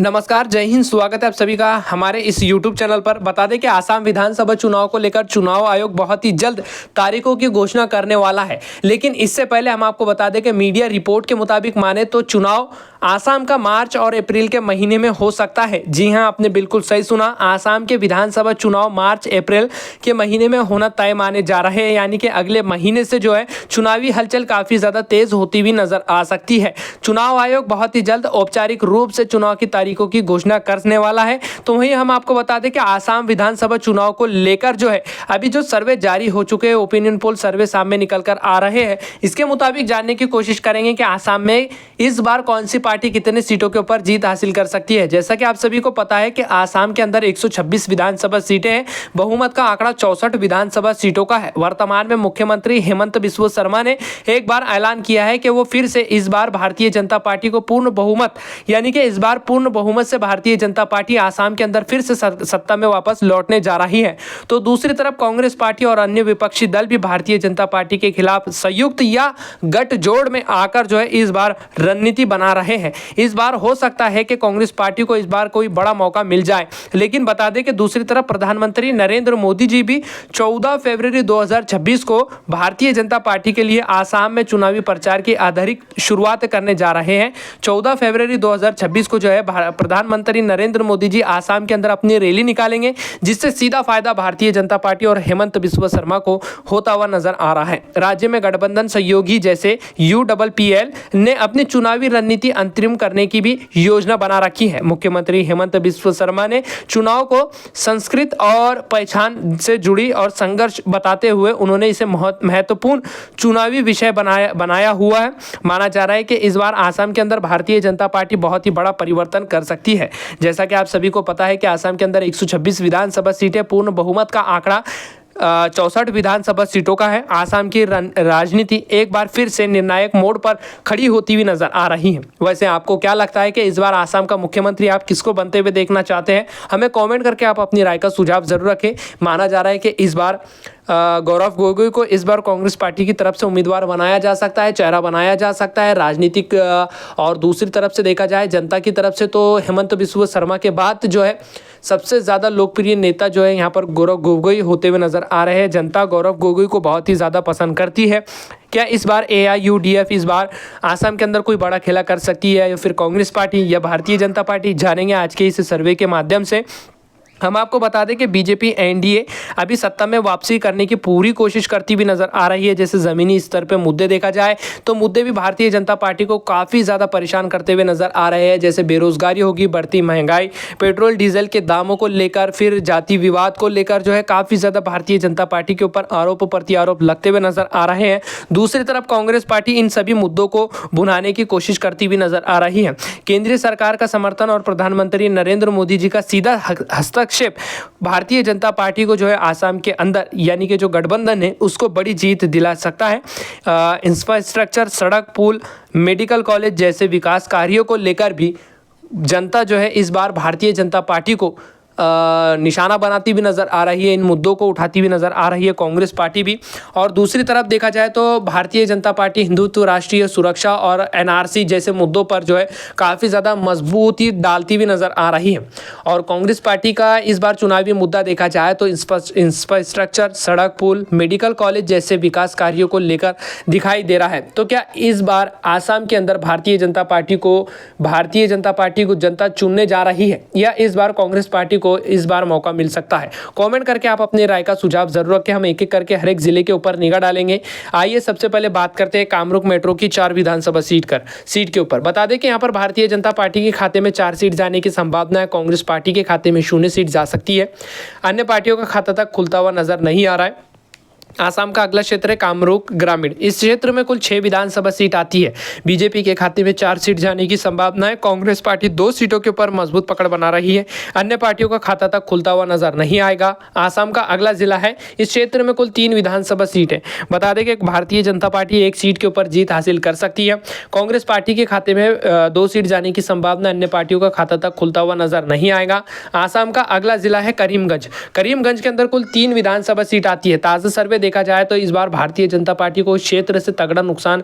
नमस्कार, जय हिंद। स्वागत है आप सभी का हमारे इस YouTube चैनल पर। बता दें कि आसाम विधानसभा चुनाव को लेकर चुनाव आयोग बहुत ही जल्द तारीखों की घोषणा करने वाला है। लेकिन इससे पहले हम आपको बता दें कि मीडिया रिपोर्ट के मुताबिक माने तो चुनाव आसाम का मार्च और अप्रैल के महीने में हो सकता है। जी हां, आपने बिल्कुल सही सुना। आसाम के विधानसभा चुनाव मार्च अप्रैल के महीने में होना तय माने जा रहे हैं, यानी कि अगले महीने से जो है चुनावी हलचल काफ़ी ज़्यादा तेज होती हुई नजर आ सकती है। चुनाव आयोग बहुत ही जल्द औपचारिक रूप से चुनाव की तारीखों की घोषणा करने वाला है। तो वहीं हम आपको बता दें कि आसाम विधानसभा चुनाव को लेकर जो है अभी जो सर्वे जारी हो चुके हैं, ओपिनियन पोल सर्वे सामने निकल कर आ रहे हैं, इसके मुताबिक जानने की कोशिश करेंगे कि आसाम में इस बार कौन सी पार्टी कितने सीटों के ऊपर जीत हासिल कर सकती है। जैसा कि आप सभी को पता है कि आसाम के अंदर 126 विधानसभा सीटें हैं। बहुमत का आंकड़ा 64 विधानसभा सीटों का है। वर्तमान में मुख्यमंत्री हेमंत बिस्वा शर्मा ने एक बार ऐलान किया है कि वो फिर से इस बार भारतीय जनता पार्टी को पूर्ण बहुमत, यानी कि इस बार पूर्ण बहुमत से भारतीय जनता पार्टी आसाम के अंदर फिर से सत्ता में वापस लौटने जा रही है। तो दूसरी तरफ कांग्रेस पार्टी और अन्य विपक्षी दल भी भारतीय जनता पार्टी के खिलाफ संयुक्त या गठजोड़ में आकर जो है इस बार रणनीति बना रहे हैं। इस बार हो सकता है कि कांग्रेस पार्टी को इस बार कोई बड़ा मौका मिल जाए। लेकिन बता दें कि दूसरी तरफ प्रधानमंत्री नरेंद्र मोदी जी भी 14 फरवरी 2026 को भारतीय जनता पार्टी के लिए आसाम में चुनावी प्रचार की आधिकारिक शुरुआत करने जा रहे हैं। 14 फरवरी 2026 को जो है प्रधानमंत्री नरेंद्र मोदी जी आसाम के अंदर अपनी रैली निकालेंगे, जिससे सीधा फायदा भारतीय जनता पार्टी और हेमंत बिस्वा शर्मा को होता हुआ नजर आ रहा है। राज्य में गठबंधन सहयोगी जैसे UPPL ने अपनी चुनावी रणनीति अंतरिम करने की भी योजना बना रखी है। मुख्यमंत्री हेमंत बिस्वा शर्मा ने चुनाव को संस्कृत और पहचान से जुड़ी और संघर्ष बताते हुए उन्होंने इसे महत्वपूर्ण चुनावी विषय बनाया हुआ है। माना जा रहा है कि इस बार आसाम के अंदर भारतीय जनता पार्टी बहुत ही बड़ा परिवर्तन कर सकती है। जैसा कि आप सभी को पता है कि आसाम के अंदर 126 विधानसभा सीटें, पूर्ण बहुमत का आंकड़ा 64 विधानसभा सीटों का है। आसाम की राजनीति एक बार फिर से निर्णायक मोड़ पर खड़ी होती हुई नजर आ रही है। वैसे आपको क्या लगता है कि इस बार आसाम का मुख्यमंत्री आप किसको बनते हुए देखना चाहते हैं? हमें कमेंट करके आप अपनी राय का सुझाव जरूर रखें। माना जा रहा है कि इस बार गौरव गोगोई को इस बार कांग्रेस पार्टी की तरफ से उम्मीदवार बनाया जा सकता है, चेहरा बनाया जा सकता है राजनीतिक। और दूसरी तरफ से देखा जाए जनता की तरफ से तो हेमंत बिस्वा शर्मा के बाद जो है सबसे ज़्यादा लोकप्रिय नेता जो है यहाँ पर गौरव गोगोई होते हुए नजर आ रहे हैं। जनता गौरव गोगोई को बहुत ही ज़्यादा पसंद करती है। क्या इस बार AIUDF इस बार आसाम के अंदर कोई बड़ा खेला कर सकती है, या फिर कांग्रेस पार्टी या भारतीय जनता पार्टी? जानेंगे आज के इस सर्वे के माध्यम से। हम आपको बता दें कि BJP NDA अभी सत्ता में वापसी करने की पूरी कोशिश करती हुई नजर आ रही है। जैसे ज़मीनी स्तर पे मुद्दे देखा जाए तो मुद्दे भी भारतीय जनता पार्टी को काफ़ी ज़्यादा परेशान करते हुए नजर आ रहे हैं। जैसे बेरोजगारी होगी, बढ़ती महंगाई, पेट्रोल डीजल के दामों को लेकर, फिर जाति विवाद को लेकर जो है काफ़ी ज़्यादा भारतीय जनता पार्टी के ऊपर आरोप प्रत्यारोप लगते हुए नजर आ रहे हैं। दूसरी तरफ कांग्रेस पार्टी इन सभी मुद्दों को भुनाने की कोशिश करती हुई नजर आ रही है। केंद्रीय सरकार का समर्थन और प्रधानमंत्री नरेंद्र मोदी जी का सीधा हस्तक्षेप भारतीय जनता पार्टी को जो है आसाम के अंदर, यानी कि जो गठबंधन है, उसको बड़ी जीत दिला सकता है। इंफ्रास्ट्रक्चर, सड़क, पुल, मेडिकल कॉलेज जैसे विकास कार्यों को लेकर भी जनता जो है इस बार भारतीय जनता पार्टी को निशाना बनाती भी नज़र आ रही है। इन मुद्दों को उठाती हुई नज़र आ रही है कांग्रेस पार्टी भी। और दूसरी तरफ देखा जाए तो भारतीय जनता पार्टी हिंदुत्व, राष्ट्रीय सुरक्षा और NRC जैसे मुद्दों पर जो है काफ़ी ज़्यादा मजबूती डालती हुई नज़र आ रही है। और कांग्रेस पार्टी का इस बार चुनावी मुद्दा देखा जाए तो इंफ्रास्ट्रक्चर, सड़क, पुल, मेडिकल कॉलेज जैसे विकास कार्यों को लेकर दिखाई दे रहा है। तो क्या इस बार आसाम के अंदर भारतीय जनता पार्टी को जनता चुनने जा रही है, या इस बार कांग्रेस पार्टी को इस बार मौका मिल सकता है? कमेंट करके आप अपनी राय का सुझाव जरूर रखें। हम एक एक करके हर एक जिले के ऊपर निगाह डालेंगे। आइए सबसे पहले बात करते हैं कामरूप मेट्रो की 4 विधानसभा सीट के ऊपर। बता दें कि यहाँ पर भारतीय जनता पार्टी के खाते में 4 सीट जाने की संभावना है। कांग्रेस पार्टी के खाते में 0 सीट जा सकती है। अन्य पार्टियों का खाता तक खुलता हुआ नजर नहीं आ रहा है। आसाम का अगला क्षेत्र है कामरूप ग्रामीण। इस क्षेत्र में कुल 6 विधानसभा सीट आती है। बीजेपी के खाते में 4 सीट जाने की संभावना है। कांग्रेस पार्टी 2 सीटों के ऊपर मजबूत पकड़ बना रही है। अन्य पार्टियों का खाता तक खुलता हुआ नजर नहीं आएगा। आसाम का अगला जिला है, इस क्षेत्र में कुल 3 विधानसभा सीट है। बता दें कि भारतीय जनता पार्टी 1 सीट के ऊपर जीत हासिल कर सकती है। कांग्रेस पार्टी के खाते में 2 सीट जाने की संभावना, अन्य पार्टियों का खाता तक खुलता हुआ नजर नहीं आएगा। आसाम का अगला जिला है करीमगंज। करीमगंज के अंदर कुल 3 विधानसभा सीट आती है। ताजा सर्वे देखा जाए तो इस बार भारतीय जनता पार्टी को इस क्षेत्र से तगड़ा नुकसान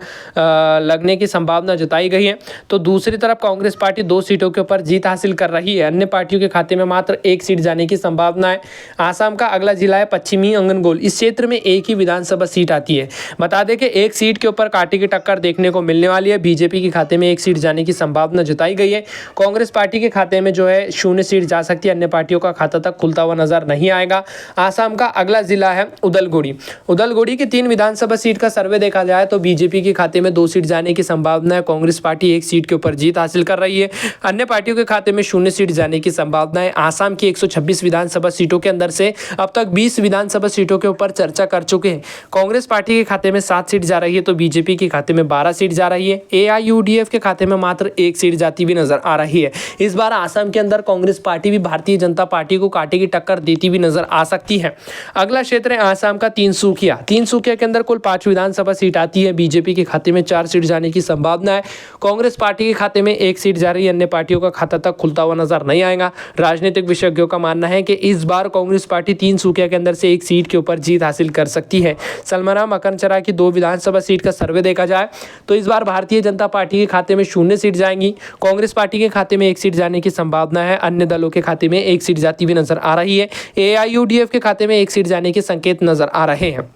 लगने की संभावना जताई गई है। तो दूसरी तरफ कांग्रेस पार्टी 2 सीटों के ऊपर जीत हासिल कर रही है, अन्य पार्टियों के खाते में मात्र 1 सीट जाने की संभावना है। आसाम का अगला जिला है पश्चिमी अंगनगोल। इस क्षेत्र में एक ही विधानसभा सीट आती है। बता दें कि एक सीट के ऊपर कांटे की टक्कर देखने को मिलने वाली है। बीजेपी के खाते में 1 सीट जाने की संभावना जताई गई है। कांग्रेस पार्टी के खाते में जो है 0 सीट जा सकती है, अन्य पार्टियों का खाता तक खुलता हुआ नजर नहीं आएगा। आसाम का अगला जिला है उदलगुड़ी। उदलगुड़ी की 3 विधानसभा सीट का सर्वे देखा जाए तो बीजेपी के खाते में 2 सीट जाने की संभावना है। कांग्रेस पार्टी 1 सीट के ऊपर जीत हासिल कर रही है, अन्य पार्टियों के खाते में 0 सीट जाने की संभावना है। आसाम की 126 विधानसभा सीटों के अंदर से अब तक 20 विधानसभा सीटों के ऊपर चर्चा कर चुके हैं। कांग्रेस पार्टी के खाते में 7 सीट जा रही है तो बीजेपी के खाते में 12 सीट जा रही है। AIUDF के खाते में मात्र 1 सीट जाती हुई नजर आ रही है। इस बार आसाम के अंदर कांग्रेस पार्टी भी भारतीय जनता पार्टी को कांटे की टक्कर देती हुई नजर आ सकती है। अगला क्षेत्र है आसाम का तिनसुकिया। तिनसुकिया के अंदर कुल 5 विधानसभा सीट आती है। बीजेपी के खाते में 4 सीट जाने की संभावना है। कांग्रेस पार्टी के खाते में 1 सीट जा रही है, अन्य पार्टियों का खाता तक खुलता हुआ नजर नहीं आएगा। राजनीतिक विशेषज्ञों का मानना है कि इस बार कांग्रेस पार्टी तिनसुकिया के अंदर से 1 सीट के ऊपर जीत हासिल कर सकती है। सलमरा मकनचरा की 2 विधानसभा सीट का सर्वे देखा जाए तो इस बार भारतीय जनता पार्टी के खाते में 0 सीट जाएंगी। कांग्रेस पार्टी के खाते में 1 सीट जाने की संभावना है, अन्य दलों के खाते में 1 सीट जाती हुई नजर आ रही है। AIUDF के खाते में 1 सीट जाने के संकेत नजर आ रहे हैं।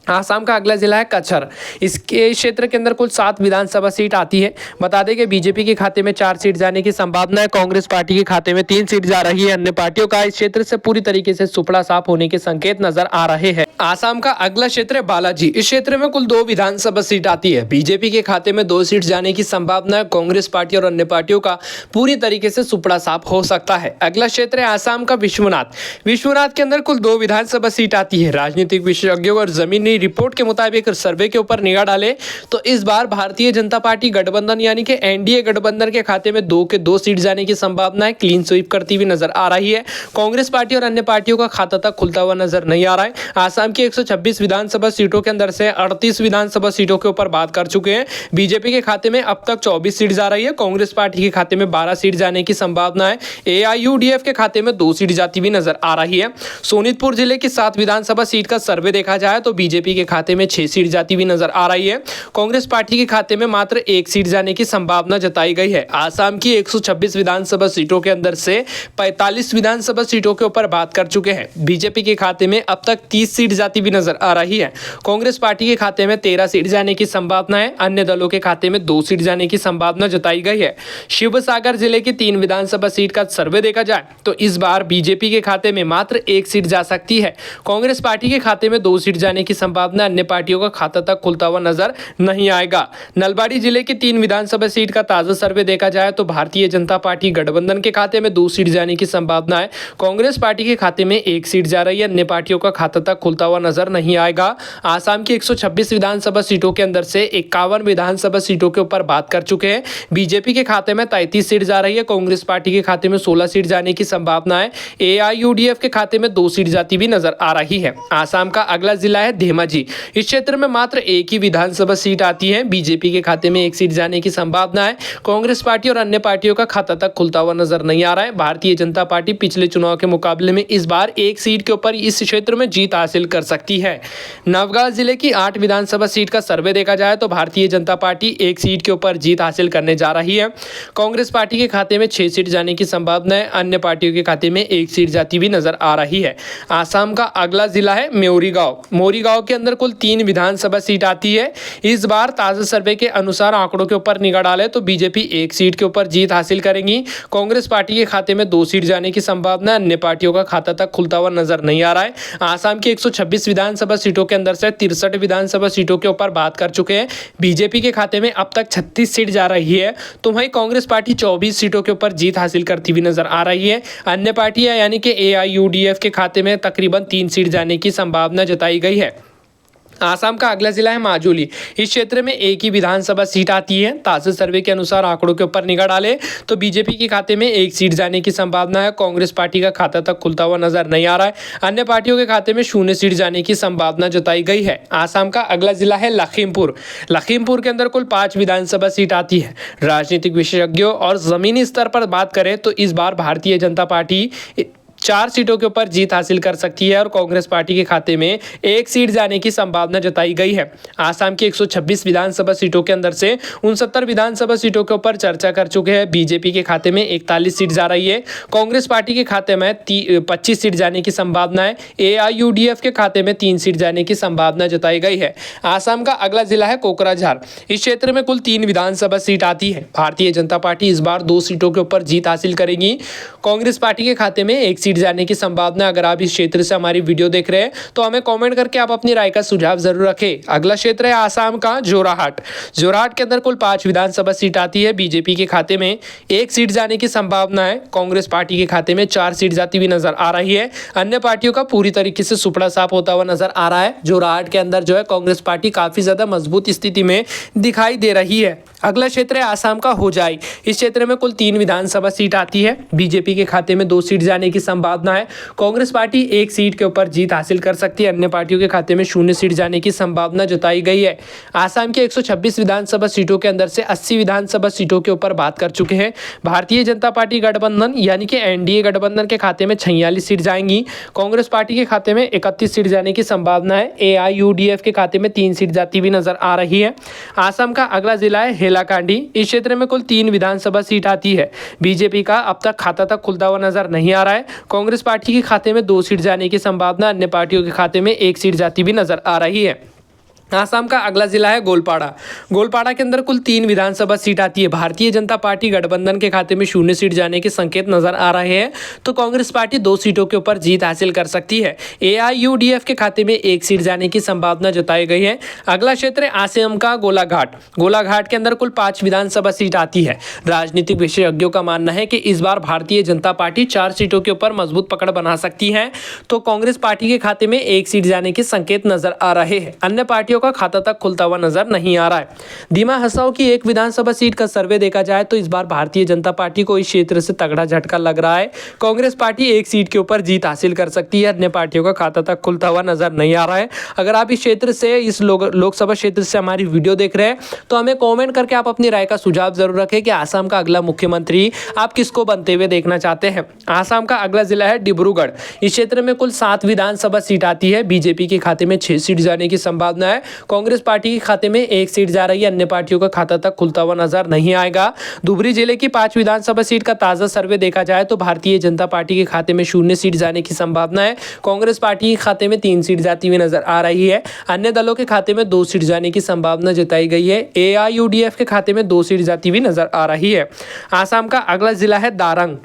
आसाम का अगला जिला है कचर। इसके क्षेत्र के अंदर कुल 7 विधानसभा सीट आती है। बता दें कि बीजेपी के खाते में 4 सीट जाने की संभावना है। कांग्रेस पार्टी के खाते में 3 सीट जा रही है, अन्य पार्टियों का इस क्षेत्र से पूरी तरीके से सुपड़ा साफ होने के संकेत नजर आ रहे हैं। आसाम का अगला क्षेत्र है बालाजी। इस क्षेत्र में कुल 2 विधानसभा सीट आती है। बीजेपी के खाते में 2 सीट जाने की संभावना है। कांग्रेस पार्टी और अन्य पार्टियों का पूरी तरीके से सुपड़ा साफ हो सकता है। अगला क्षेत्र है आसाम का विश्वनाथ। विश्वनाथ के अंदर कुल 2 विधानसभा सीट आती है। राजनीतिक विशेषज्ञों और जमीनी रिपोर्ट के मुताबिक सर्वे के ऊपर निगाह डाले तो इस बार भारतीय जनता पार्टी गठबंधन यानी कि एनडीए गठबंधन के खाते में 2 के 2 सीट जाने की संभावना है। क्लीन स्वीप करती हुई नजर आ रही है। कांग्रेस पार्टी और अन्य पार्टियों का खाता तक खुलता हुआ नजर नहीं आ रहा है। आसाम की 126 विधानसभा सीटों के अंदर से 38 विधानसभा सीटों के ऊपर बात कर चुके हैं। बीजेपी के खाते में अब तक 24 सीट जा रही है। कांग्रेस पार्टी के खाते में 12 सीट जाने की संभावना है। AIUDF के खाते में 2 सीट जाती हुई नजर आ रही है। सोनीतपुर जिले की 7 विधानसभा सीट का सर्वे देखा जाए तो बीजेपी के खाते में 6 सीट जाती हुई नजर आ रही है। कांग्रेस पार्टी के खाते में मात्र 1 सीट जाने की संभावना जताई गई है। आसाम की 126 विधानसभा सीटों के अंदर से 45 विधानसभा सीटों के ऊपर बात कर चुके हैं। बीजेपी के खाते में अब तक 30 सीट जाती हुई नजर आ रही है। कांग्रेस पार्टी के खाते में 13 सीट जाने की संभावना है। अन्य दलों के खाते में 2 सीट जाने की संभावना जताई गई है। शिवसागर जिले की 3 विधानसभा सीट का सर्वे देखा जाए तो इस बार बीजेपी के खाते में मात्र 1 सीट जा सकती है। कांग्रेस पार्टी के खाते में 2 सीट जाने की संभावना, अन्य पार्टियों का खाता तक खुलता हुआ नजर नहीं आएगा। नलबाड़ी जिले की 3 विधानसभा सीट का ताजा सर्वे देखा जाए तो भारतीय जनता पार्टी गठबंधन के खाते में 2 सीट जाने की संभावना है। कांग्रेस पार्टी के खाते में 1 सीट जा रही है, अन्य पार्टियों का खाता तक खुलता हुआ नजर नहीं आएगा। आसाम की 126 विधानसभा सीटों के अंदर से 51 विधानसभा सीटों के ऊपर बात कर चुके हैं। बीजेपी के खाते में 33 सीट जा रही है। कांग्रेस पार्टी के खाते में 16 सीट जाने की संभावना है। AIUDF के खाते में 2 सीट जाती भी नजर आ रही है। आसाम का अगला जिला है धेमाजी। इस क्षेत्र में मात्र 1 ही विधानसभा सीट आती है। बीजेपी के खाते में 1 सीट जाने की संभावना है। कांग्रेस पार्टी और अन्य पार्टियों का खाता तक खुलता हुआ नजर नहीं आ रहा है। भारतीय जनता पार्टी पिछले चुनाव के मुकाबले में इस बार 1 सीट के ऊपर इस क्षेत्र में जीत हासिल कर सकती है। नवगांव जिले की 8 विधानसभा सीट का सर्वे देखा जाए तो भारतीय जनता पार्टी 1 सीट के ऊपर जीत हासिल करने जा रही है। कांग्रेस पार्टी के खाते में 6 सीट जाने की संभावना है। अन्य पार्टियों के खाते में 1 सीट जाती हुई नजर आ रही है। आसाम का अगला जिला है मोरीगांव। मोरीगांव के अंदर कुल 3 विधानसभा सीट आती है। इस बार ताजा सर्वे के अनुसार आंकड़ों के ऊपर निगाह डाले तो बीजेपी 1 सीट के ऊपर जीत हासिल करेंगी। कांग्रेस पार्टी के खाते में 2 सीट जाने की संभावना, अन्य पार्टियों का खाता तक खुलता हुआ नजर नहीं आ रहा है। आसाम की 126 विधानसभा सीटों के अंदर से 63 विधानसभा सीटों के ऊपर बात कर चुके हैं। बीजेपी के खाते में अब तक 36 सीट जा रही है तो वहीं कांग्रेस पार्टी 24 सीटों के ऊपर जीत हासिल करती हुई नजर आ रही है। अन्य पार्टियां यानी कि AIUDF के खाते में तकरीबन 3 सीट जाने की संभावना जताई गई है। आसाम का अगला जिला है माजुली। इस क्षेत्र में 1 ही विधानसभा सीट आती है। ताजा सर्वे के अनुसार आंकड़ों के ऊपर निगाह डाले तो बीजेपी के खाते में 1 सीट जाने की संभावना है। कांग्रेस पार्टी का खाता तक खुलता हुआ नजर नहीं आ रहा है। अन्य पार्टियों के खाते में 0 सीट जाने की संभावना जताई गई है। आसाम का अगला जिला है लखीमपुर। लखीमपुर के अंदर कुल 5 विधानसभा सीट आती है। राजनीतिक विशेषज्ञों और जमीनी स्तर पर बात करें तो इस बार भारतीय जनता पार्टी 4 सीटों के ऊपर जीत हासिल कर सकती है और कांग्रेस पार्टी के खाते में 1 सीट जाने की संभावना जताई गई है। आसाम की 126 विधानसभा सीटों के अंदर से 69 विधानसभा सीटों के ऊपर चर्चा कर चुके हैं। बीजेपी के खाते में 41 सीट जा रही है, कांग्रेस पार्टी के खाते में 25 सीट जाने की संभावना है, AIUDF के खाते में 3 सीट जाने की संभावना जताई गई है। आसाम का अगला जिला है कोकराझार। इस क्षेत्र में कुल 3 विधानसभा सीट आती है। भारतीय जनता पार्टी इस बार 2 सीटों के ऊपर जीत हासिल करेगी। कांग्रेस पार्टी के खाते में 1 सीट जाने की संभावना। अगर आप इस क्षेत्र से हमारी वीडियो देख रहे हैं तो हमें कमेंट करके आप अपनी राय का सुझाव जरूर रखें। अगला क्षेत्र है आसाम का जोराहट। जोराहट के अंदर कुल 5 विधानसभा सीट आती है। बीजेपी के खाते में 1 सीट जाने की संभावना है। कांग्रेस पार्टी के खाते में 4 सीट जाती हुई नजर आ रही है। अन्य पार्टियों का पूरी तरीके से सुपड़ा साफ होता हुआ नजर आ रहा है। जोराहट के अंदर जो है कांग्रेस पार्टी काफी ज्यादा मजबूत स्थिति में दिखाई दे रही है। अगला क्षेत्र है आसाम का होजाई। इस क्षेत्र में कुल 3 विधानसभा सीट आती है। बीजेपी के खाते में 2 सीट जाने की संभावना है। कांग्रेस पार्टी 1 सीट के ऊपर जीत हासिल कर सकती है। अन्य पार्टियों के खाते में 0 सीट जाने की संभावना जताई गई है। आसाम के 126 विधानसभा सीटों के अंदर से 80 विधानसभा सीटों के ऊपर बात कर चुके हैं। भारतीय जनता पार्टी गठबंधन यानी कि एनडीए गठबंधन के खाते में 46 सीट जाएंगी। कांग्रेस पार्टी के खाते में 31 सीट जाने की संभावना है। AIUDF के खाते में 3 सीट जाती हुई नजर आ रही है। आसाम का अगला जिला है हेलाकांडी। इस क्षेत्र में कुल 3 विधानसभा सीट आती है। बीजेपी का अब तक खाता तक खुलता हुआ नजर नहीं आ रहा है। कांग्रेस पार्टी के खाते में 2 सीट जाने की संभावना। अन्य पार्टियों के खाते में 1 सीट जाती हुई नजर आ रही है। आसाम का अगला जिला है गोलपाड़ा। गोलपाड़ा के अंदर कुल 3 विधानसभा सीट आती है। भारतीय जनता पार्टी गठबंधन के खाते में 0 सीट जाने के संकेत नजर आ रहे हैं, तो कांग्रेस पार्टी 2 सीटों के ऊपर जीत हासिल कर सकती है। AIUDF के खाते में 1 सीट जाने की संभावना जताई गई है। अगला क्षेत्र है आसाम का गोलाघाट। गोलाघाट के अंदर कुल 5 विधानसभा सीट आती है। राजनीतिक विशेषज्ञों का मानना है कि इस बार भारतीय जनता पार्टी 4 सीटों के ऊपर मजबूत पकड़ बना सकती है, तो कांग्रेस पार्टी के खाते में 1 सीट जाने के संकेत नजर आ रहे हैं। अन्य पार्टियों का खाता तक खुलता हुआ नजर नहीं आ रहा है। दीमा हसाओ की 1 विधानसभा सीट का सर्वे देखा जाए तो इस बार भारतीय जनता पार्टी को इस क्षेत्र से तगड़ा झटका लग रहा है। कांग्रेस पार्टी 1 सीट के ऊपर जीत हासिल कर सकती है। अन्य पार्टियों का खाता तक खुलता हुआ नजर नहीं आ रहा है। अगर आप इस क्षेत्र से इस लोकसभा क्षेत्र से हमारी वीडियो देख रहे हैं तो हमें कॉमेंट करके आप अपनी राय का सुझाव जरूर रखें कि आसाम का अगला मुख्यमंत्री आप किसको बनते हुए देखना चाहते हैं। आसाम का अगला जिला है डिब्रूगढ़। इस क्षेत्र में कुल 7 विधानसभा सीट आती है। बीजेपी के खाते में 6 सीट जाने की संभावना है। कांग्रेस पार्टी के खाते में 1 सीट जा रही है। अन्य पार्टियों का खाता तक खुलता हुआ नजर नहीं आएगा। धुबरी जिले की 5 विधानसभा सीट का ताजा सर्वे देखा जाए तो भारतीय जनता पार्टी के खाते में 0 सीट जाने की संभावना है। कांग्रेस पार्टी के खाते में 3 सीट जाती हुई नजर आ रही है। अन्य दलों के खाते में 2 सीट जाने की संभावना जताई गई है। AIUDF के खाते में 2 सीट जाती हुई नजर आ रही है। आसाम का अगला जिला है दारंग।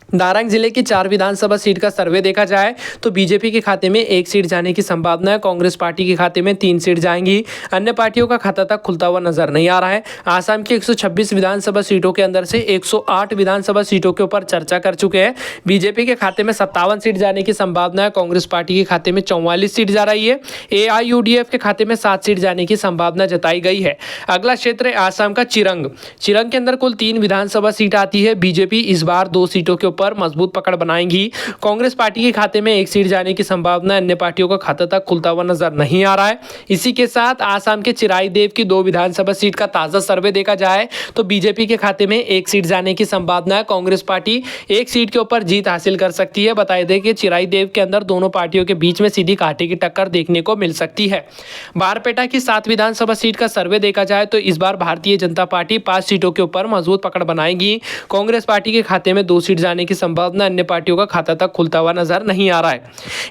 दारंग जिले की 4 विधानसभा सीट का सर्वे देखा जाए तो बीजेपी के खाते में 1 सीट जाने की संभावना है। कांग्रेस पार्टी के खाते में 3 सीट जाएंगी। अन्य पार्टियों का खाता तक खुलता हुआ नजर नहीं आ रहा है। आसाम की 126 विधानसभा सीटों के अंदर से 108 विधानसभा सीटों के ऊपर चर्चा कर चुके हैं। बीजेपी के खाते में 57 सीट जाने की संभावना है। कांग्रेस पार्टी के खाते में 44 सीट जा रही है। AIUDF के खाते में 7 सीट जाने की संभावना जताई गई है। अगला क्षेत्र है आसाम का चिरंग। चिरंग के अंदर कुल 3 विधानसभा सीट आती है। बीजेपी इस बार 2 सीटों के पर मजबूत पकड़ बनाएंगी। कांग्रेस पार्टी के खाते में 1 सीट जाने की संभावना। अन्य पार्टियों का खाता तक खुलता हुआ नजर नहीं आ रहा है। इसी के साथ आसाम के चिराई देव की 2 विधानसभा सीट का ताजा सर्वे देखा जाए तो बीजेपी के खाते में 1 सीट जाने की संभावना है। कांग्रेस पार्टी 1 सीट के ऊपर जीत हासिल कर सकती है। बताई दे कि चिराई देव के अंदर दोनों पार्टियों के बीच में सीधी कांटे की टक्कर देखने को मिल सकती है। बारपेटा की 7 विधानसभा सीट का सर्वे देखा जाए तो इस बार भारतीय जनता पार्टी 5 सीटों के ऊपर मजबूत पकड़ बनाएगी। कांग्रेस पार्टी के खाते में 2 सीट जाने की संभावना। अन्य पार्टियों का खाता तक खुलता हुआ नजर नहीं आ रहा है।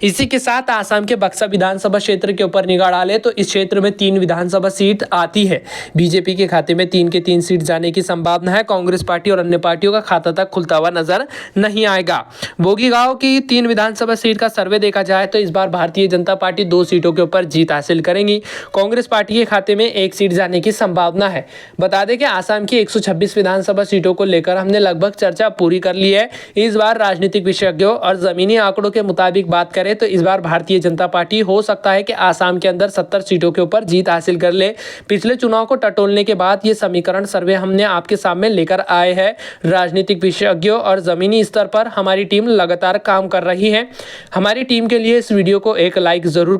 इसी के साथ आसाम के बक्सा विधानसभा क्षेत्र के ऊपर निगाह डाले तो इस क्षेत्र में 3 विधानसभा सीट आती है। बीजेपी के खाते में 3 के 3 सीट जाने की संभावना है। कांग्रेस पार्टी और अन्य पार्टियों का खाता तक खुलता हुआ नजर नहीं आएगा। बोगीगांव की 3 विधानसभा सीट का सर्वे देखा जाए तो इस बार भारतीय जनता पार्टी 2 सीटों के ऊपर जीत हासिल करेंगी। कांग्रेस पार्टी के खाते में 1 सीट जाने की संभावना है। बता दें कि आसाम की 126 विधानसभा सीटों को लेकर हमने लगभग चर्चा पूरी कर ली है। इस बार राजनीतिक विशेषज्ञों और जमीनी आंकड़ों के मुताबिक बात करें तो इस बार भारतीय जनता पार्टी हो सकता है कि आसाम के अंदर 70 सीटों के ऊपर जीत हासिल कर ले। पिछले चुनाव को टटोलने के बाद ये समीकरण सर्वे हमने आपके सामने लेकर आए हैं। राजनीतिक विशेषज्ञों और जमीनी स्तर पर हमारी टीम लगातार काम कर रही है। हमारी टीम के लिए इस वीडियो को एक लाइक जरूर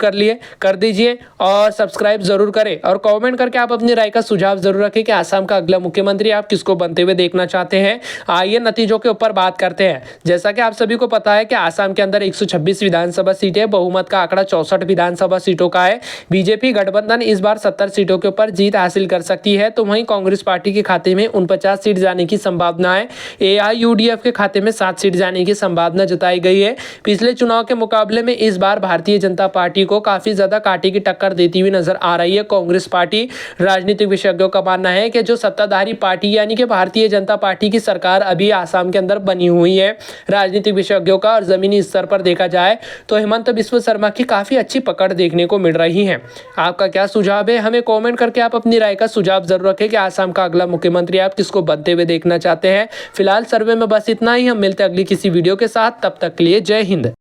कर दीजिए और सब्सक्राइब जरूर करें और कमेंट करके आप अपनी राय का सुझाव जरूर रखें कि आसाम का अगला मुख्यमंत्री आप किसको बनते हुए देखना चाहते हैं। आइए नतीजों के ऊपर बात करते हैं। करते हैं। जैसा कि आप सभी को पता है कि आसाम के अंदर 126 विधानसभा सीटें, बहुमत का आंकड़ा 64 विधानसभा सीटों का है। बीजेपी गठबंधन इस बार 70 सीटों के ऊपर जीत हासिल कर सकती है, तो वहीं कांग्रेस पार्टी के खाते में 49 सीट जाने की संभावना है। AIUDF के खाते में 7 सीट जाने की संभावना जताई गई है। पिछले चुनाव के मुकाबले में इस बार भारतीय जनता पार्टी को काफी ज्यादा कांटे की टक्कर देती हुई नजर आ रही है कांग्रेस पार्टी। राजनीतिक विशेषज्ञों का मानना है कि जो सत्ताधारी पार्टी यानी कि भारतीय जनता पार्टी की सरकार अभी आसाम के अंदर बनी हुई है, राजनीतिक विशेषज्ञों का और जमीनी स्तर पर देखा जाए तो हेमंत बिस्व शर्मा की काफी अच्छी पकड़ देखने को मिल रही है। आपका क्या सुझाव है? हमें कमेंट करके आप अपनी राय का सुझाव जरूर रखें कि आसाम का अगला मुख्यमंत्री आप किसको बनते हुए देखना चाहते हैं। फिलहाल सर्वे में बस इतना ही। हम मिलते हैं अगली किसी वीडियो के साथ, तब तक के लिए जय हिंद।